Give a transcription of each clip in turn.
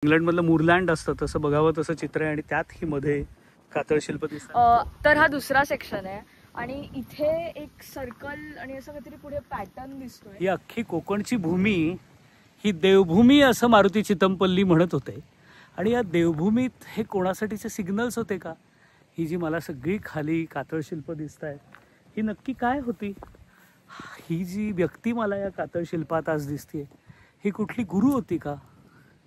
इंग्लंडमधलं moorland असतं तसं बघावं तसं चित्र आहे आणि त्यात ही मध्ये कातळ शिल्प दिसतात. तर हा दुसरा सेक्शन आहे आणि इथे एक सर्कल आणि असं काहीतरी पुढे पॅटर्न दिसतोय. ही अख्खी कोकणची भूमी ही देवभूमी असं मारुती चितमपल्ली म्हणत होते आणि या देवभूमीत हे कोणासाठीचे सिग्नल्स होते का? ही जी मला सगळी खाली कातळ शिल्प दिसत आहेत ही नक्की काय होती? ही जी व्यक्ती मला या कातळ शिल्पात आज दिसते ही कुठली गुरु होती का?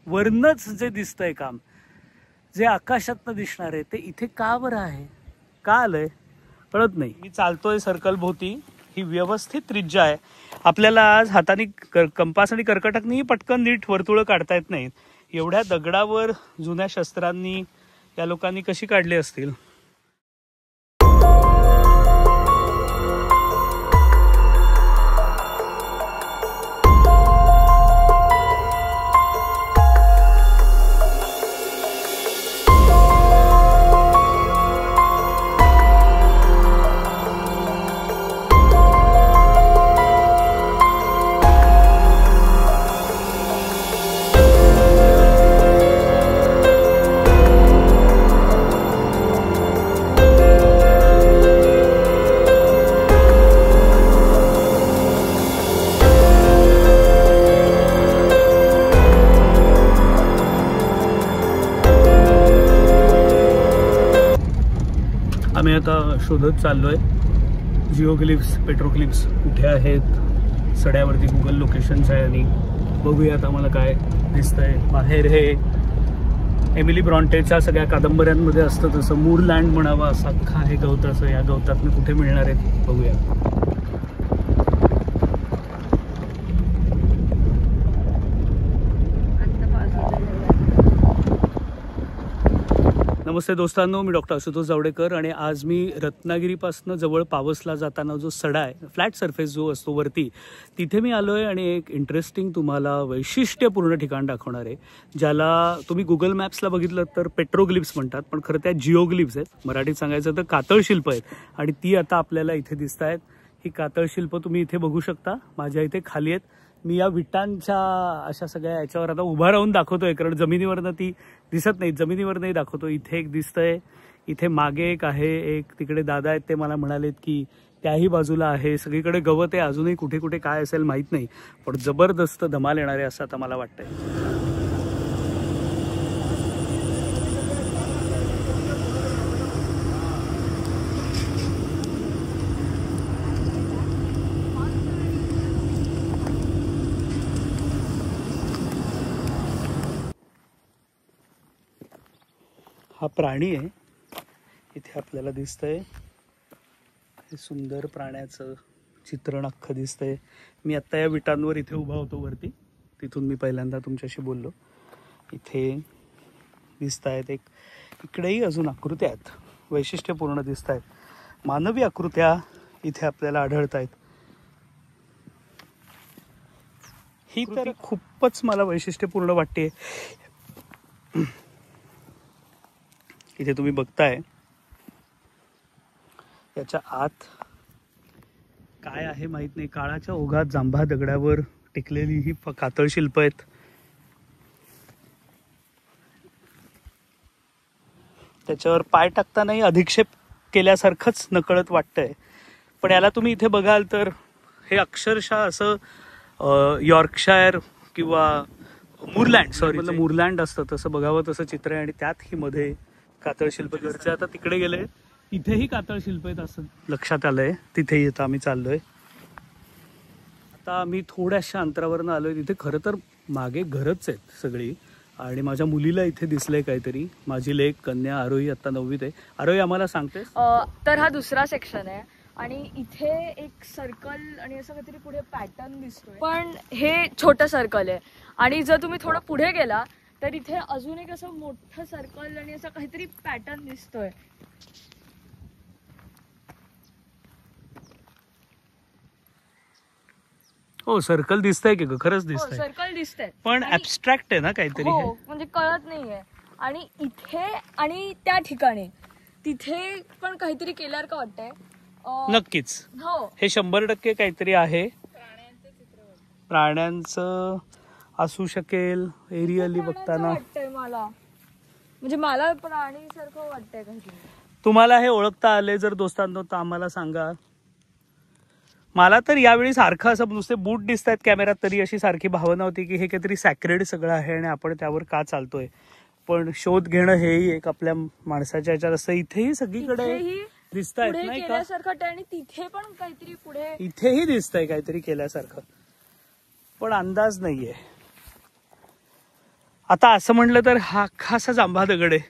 वरनच जे दिसतंय काम, जे आकाशातनं दिसणार आहे ते इथे का बरं आहे, का आलंय कळत नाही. मी चालतोय सर्कल भोवती. ही व्यवस्थित त्रिज्या आहे. आपल्याला आज हाताने कंपास आणि कर्कटकनी पटकन नीट वर्तुळं काढता येत नाहीत. एवढ्या दगडावर जुन्या शस्त्रांनी या लोकांनी कशी काढली असतील. आम्ही आता शोधत चाललोय जिओग्लिफ्स, पेट्रोग्लिफ्स कुठे आहेत. सड्यावरती गुगल लोकेशन्स आहे आणि बघूया आता मला काय दिसतंय. बाहेर हे एमिली ब्रॉन्टेच्या सगळ्या कादंबऱ्यांमध्ये असतं तसं मूरलँड म्हणावा असं अख्खा आहे गवताचं. या गवतातनं कुठे मिळणार आहेत बघूया. नमस्ते दोस्तांनो, मी डॉक्टर आशुतोष जावडेकर आणि आज मी रत्नागिरीपासून जवळ पावसला जाताना जो सडा आहे, फ्लॅट सरफेस जो असतो वरती, तिथे मी आलो आहे आणि एक इंटरेस्टिंग तुम्हाला वैशिष्ट्यपूर्ण ठिकाण दाखवणार आहे ज्याला तुम्ही गुगल मॅप्सला बघितलं तर पेट्रोग्लिफ्स म्हणतात, पण खरं त्या जिओग्लिफ्स आहेत. मराठीत सांगायचं तर कातळ शिल्प आहेत आणि ती आता आपल्याला इथे दिसत आहेत. ही कातळ शिल्प तुम्ही इथे बघू शकता. माझ्या इथे खाली आहेत. मी या विटांच्या अशा सगळ्या याच्यावर आता उभा राहून दाखवतोय कारण जमिनीवरनं ती दिसत नाही. जमिनीवर नाही दाखवतो. इथे एक दिसतंय, इथे मागे एक आहे, एक तिकडे दादा आहेत ते मला म्हणालेत की त्याही बाजूला आहे. सगळीकडे गवत आहे. अजूनही कुठे कुठे काय असेल माहीत नाही, पण जबरदस्त धमाल येणार आहे असं आता मला वाटतंय. हा प्राणी आहे इथे आपल्याला दिसतंय. हे सुंदर प्राण्याचं चित्रण अख्खं दिसतंय. मी आत्ता या विटांवर इथे उभा होतो वरती, तिथून मी पहिल्यांदा तुमच्याशी बोललो. इथे दिसत आहेत एक, इकडेही अजून आकृत्या आहेत, वैशिष्ट्यपूर्ण दिसत आहेत. मानवी आकृत्या इथे आपल्याला आढळत आहेत. ही तर खूपच मला वैशिष्ट्यपूर्ण वाटते. इथे तुम्ही बघताय याच्या आत काय आहे माहित नाही. काळाच्या ओघात जांभा दगडावर टिकलेली ही कातळ शिल्प आहेत. त्याच्यावर पाय टाकतानाही अधिक्षेप केल्यासारखंच नकळत वाटतंय. पण याला तुम्ही इथे बघाल तर हे अक्षरशः असं यॉर्कशायर किंवा मूरलँड असतं तसं बघावं तसं चित्र आहे आणि त्यात ही मध्ये कातळ शिल्प. घरचे आता तिकडे गेले, इथेही कातळ शिल्प आहेत असं लक्षात आलंय. तिथेही आता आम्ही चाललोय. आता आम्ही थोड्याशा अंतरावरनं आलोय. तिथे खरं तर मागे घरच आहेत सगळी आणि माझ्या मुलीला इथे दिसलंय काहीतरी. माझी लेक कन्या आरोही आता 9वीत आहे. आरोही आम्हाला सांगतेस. तर हा दुसरा सेक्शन आहे आणि इथे एक सर्कल आणि असं काहीतरी पुढे पॅटर्न दिसतोय, पण हे छोटं सर्कल आहे. आणि जर तुम्ही थोडं पुढे गेला तर इथे अजून एक असं मोठं सर्कल आणि असं काहीतरी पॅटर्न दिसतोय. हो, सर्कल दिसतंय की खरंच दिसतंय. सर्कल दिसतंय पण ऍब्स्ट्रॅक्ट आहे ना काहीतरी. हो, म्हणजे कळत नाहीये. आणि इथे आणि त्या ठिकाणी तिथे पण काहीतरी केल्यासारखं वाटतंय. नक्कीच. हो, हे 100% काहीतरी आहे. प्राण्यांचं असू शकेल एरियली बघताना. वाटतंय मला, म्हणजे मला प्राणीसारखं वाटतंय काहीतरी. तुम्हाला हे ओळखता आले जर दोस्तांनो तर आम्हाला सांगा. मला तर यावेळी सारखं असं नुसते बूट दिसत आहेत कॅमेऱ्यात तरी अशी सारखी भावना होती की हे काहीतरी सॅक्रेड सगळं आहे आणि आपण त्यावर का चालतोय. पण शोध घेणं हेही एक आपल्या माणसाच्या ह्याच्यात असतं. इथेही सगळीकडे दिसत आहेत नाही का, आणि तिथे पण काहीतरी पुढे इथेही दिसतंय काहीतरी केल्यासारखं, पण अंदाज नाहीये. आता असं म्हटलं तर हा खासा जांभा दगड आहे,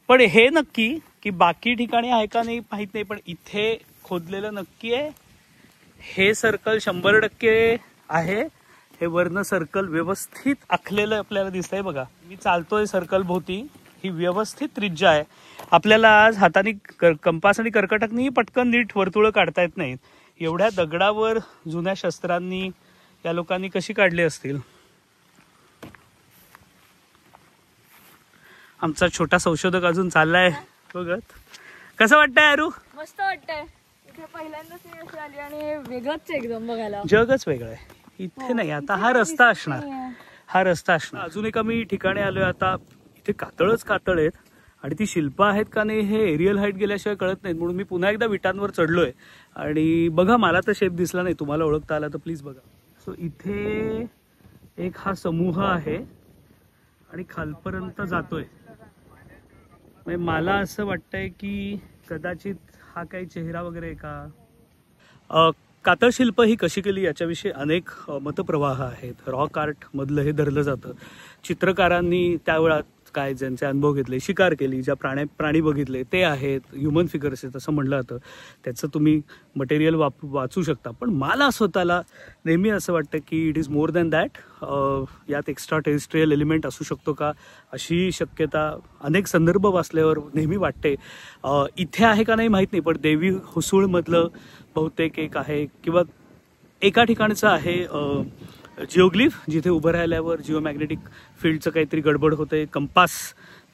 पण हे नक्की की बाकी ठिकाणी आहे का नाही माहित नाही, पण इथे खोदलेलं नक्की आहे. हे सर्कल 100% आहे. हे वर्ण सर्कल व्यवस्थित आखलेलं आपल्याला दिसतंय बघा. मी चालतोय सर्कल भोवती, ही व्यवस्थित त्रिज्या आहे. आपल्याला आज हाताने कंपास आणि कर्कटकनी पटकन नीट वर्तुळ काढता येत नाहीत. एवढ्या दगडावर जुन्या शस्त्रांनी या लोकांनी कशी काढली असतील. आमचा छोटा संशोधक अजून चाललाय बघत. कसं वाटतंय अरू? मस्त वाटतंय. इथे पहिल्यांदाच मी अशी आली आणि वेगळंच एकदम बघायला. जगच वेगळं आहे. इथे नाही. आता हा रस्ता असणार, हा रस्ता असणार. अजून एका मी ठिकाणी आलोय. आता इथे कातळच कातळ आहेत आणि ती शिल्प आहेत का नाही हे एरियल हाईट गेल्याशिवाय कळत नाहीत. म्हणून मी पुन्हा एकदा विटांवर चढलोय आणि बघा मला तर शेप दिसला नाही. तुम्हाला ओळखता आला तर प्लीज बघा. सो इथे एक हा समूह आहे आणि खालपर्यंत जातोय. मला असं वाटतंय की कदाचित हा काही चेहरा वगैरे का. कातळ शिल्प ही कशी केली याच्याविषयी अनेक मतप्रवाह आहेत. रॉक आर्ट मधलं हे धरलं जातं. चित्रकारांनी त्यावेळात काय ज्यांचे अनुभव घेतले, शिकार केली, ज्या प्राणी बघितले ते आहेत, ह्युमन फिगर्स आहेत असं म्हणलं जातं. त्याचं तुम्ही मटेरियल वाचू शकता. पण मला स्वतःला नेहमी असं वाटतं की it is more than that. यात एक्स्ट्रा टेरिस्ट्रियल एलिमेंट असू शकतो का अशी शक्यता अनेक संदर्भ वाचल्यावर नेहमी वाटते. इथे आहे का नाही माहीत नाही, पण देवी हुसूळमधलं बहुतेक एक आहे किंवा एका ठिकाणचं आहे जिओग्लिफ, जिथे उभं राहिल्यावर जिओमॅग्नेटिक फील्डचं काहीतरी गडबड होते. कंपास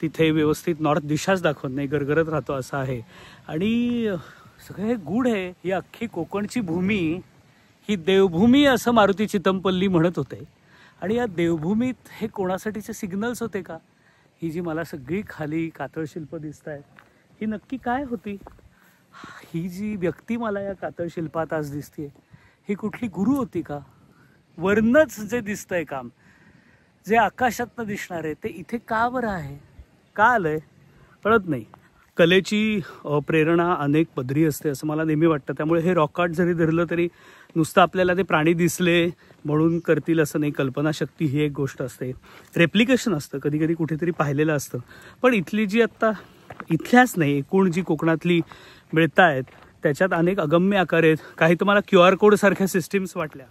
तिथे व्यवस्थित नॉर्थ दिशाच दाखवत नाही, गरगरत राहतो असं आहे. आणि सगळं हे गूढ आहे. ही अख्खी कोकणची भूमी ही देवभूमी असं मारुती चितमपल्ली म्हणत होते. आणि या देवभूमीत हे कोणासाठीचे सिग्नल्स होते का? ही जी मला सगळी खाली कातळ शिल्प दिसत आहेत ही नक्की काय होती? ही जी व्यक्ती मला या कातळ शिल्पात आज दिसते ही कुठली गुरु होती का? वर्णच जे दिसतंय काम, जे आकाशातनं दिसणार आहे ते इथे का बरं आहे, का आलंय कळत नाही. कलेची प्रेरणा अनेक पदरी असते असं मला नेहमी वाटतं. त्यामुळे हे रॉक आर्ट जरी धरलं तरी नुसतं आपल्याला ते प्राणी दिसले म्हणून करतील असं नाही. कल्पनाशक्ती ही एक गोष्ट असते. रेप्लिकेशन असतं, कधी कधी कुठेतरी पाहिलेलं असतं. पण इथली जी आत्ता इथल्याच नाही एकूण जी कोकणातली मिळत आहेत त्याच्यात अनेक अगम्य आकार आहेत. काही तुम्हाला QR कोड सारख्या सिस्टीम्स वाटल्या.